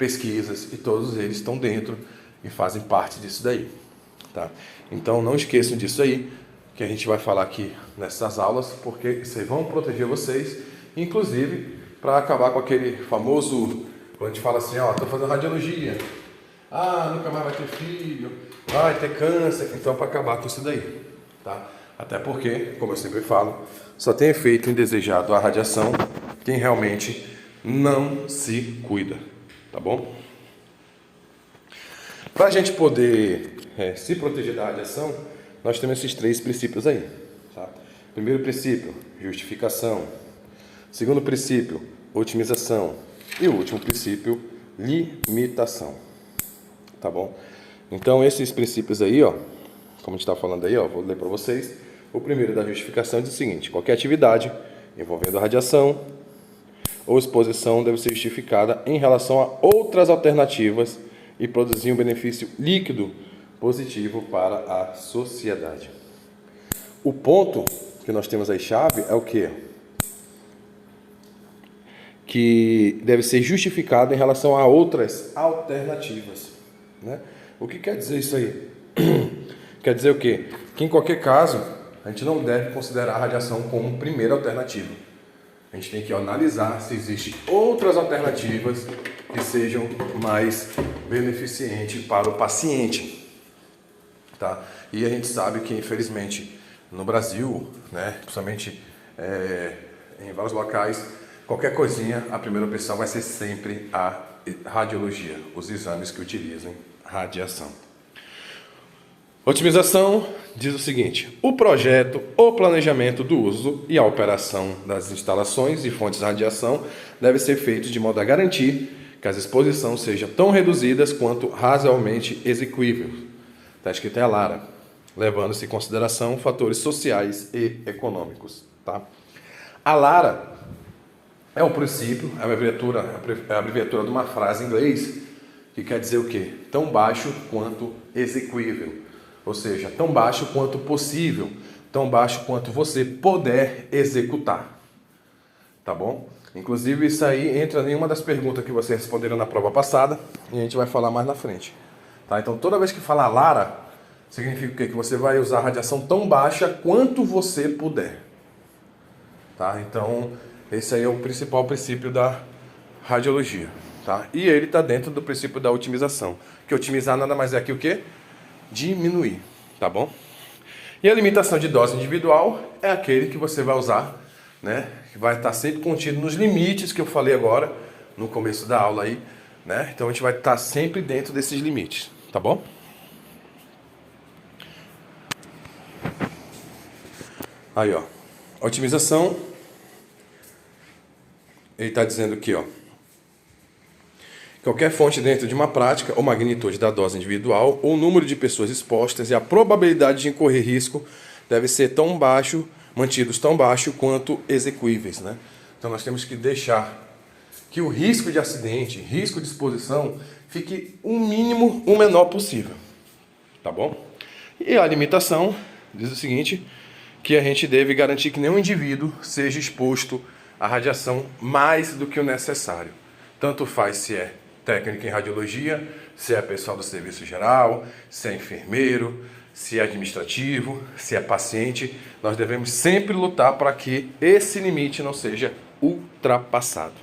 pesquisas, e todos eles estão dentro e fazem parte disso daí, tá? Então não esqueçam disso aí, que a gente vai falar aqui nessas aulas, porque isso aí vão proteger vocês, inclusive para acabar com aquele famoso, quando a gente fala assim, ó, tô fazendo radiologia, nunca mais vai ter filho, vai ter câncer, então para acabar com isso daí, tá? Até porque, como eu sempre falo, só tem efeito indesejado a radiação quem realmente não se cuida, tá bom? Para a gente poder se proteger da radiação, nós temos esses 3 princípios aí, tá? Primeiro princípio, justificação. Segundo princípio, otimização. E o último princípio, limitação, tá bom? Então esses princípios aí, ó, como a gente está falando aí, ó, vou ler para vocês. O primeiro da justificação diz o seguinte: qualquer atividade envolvendo radiação ou exposição deve ser justificada em relação a outras alternativas e produzir um benefício líquido positivo para a sociedade. O ponto que nós temos aí chave é o quê? Que deve ser justificado em relação a outras alternativas, né? O que quer dizer isso aí? Quer dizer o quê? Que em qualquer caso a gente não deve considerar a radiação como primeira alternativa. A gente tem que analisar se existem outras alternativas que sejam mais beneficentes para o paciente, tá? E a gente sabe que, infelizmente, no Brasil, né, principalmente em vários locais, qualquer coisinha, a primeira opção vai ser sempre a radiologia, os exames que utilizam radiação. Otimização diz o seguinte: o projeto ou planejamento do uso e a operação das instalações e fontes de radiação deve ser feito de modo a garantir que as exposições sejam tão reduzidas quanto razoavelmente execuíveis. Está escrito aí a LARA, levando-se em consideração fatores sociais e econômicos, tá? A LARA é um princípio, é a abreviatura de uma frase em inglês que quer dizer o quê? Tão baixo quanto execuível. Ou seja, tão baixo quanto possível, tão baixo quanto você puder executar, tá bom? Inclusive isso aí entra em uma das perguntas que vocês responderam na prova passada e a gente vai falar mais na frente, tá? Então toda vez que falar LARA, significa o quê? Que você vai usar radiação tão baixa quanto você puder, tá? Então esse aí é o principal princípio da radiologia, tá? E ele está dentro do princípio da otimização, que otimizar nada mais é que o quê? Diminuir, tá bom? E a limitação de dose individual é aquele que você vai usar, né? Que vai estar sempre contido nos limites que eu falei agora no começo da aula aí, né? Então a gente vai estar sempre dentro desses limites, tá bom? Aí, ó, otimização. Ele está dizendo aqui, ó: qualquer fonte dentro de uma prática ou magnitude da dose individual ou número de pessoas expostas e a probabilidade de incorrer risco deve ser tão baixo, mantidos tão baixo quanto execuíveis, né? Então nós temos que deixar que o risco de acidente, risco de exposição, fique o mínimo, o menor possível, tá bom? E a limitação diz o seguinte, que a gente deve garantir que nenhum indivíduo seja exposto à radiação mais do que o necessário. Tanto faz se é técnico em radiologia, se é pessoal do serviço geral, se é enfermeiro, se é administrativo, se é paciente, nós devemos sempre lutar para que esse limite não seja ultrapassado.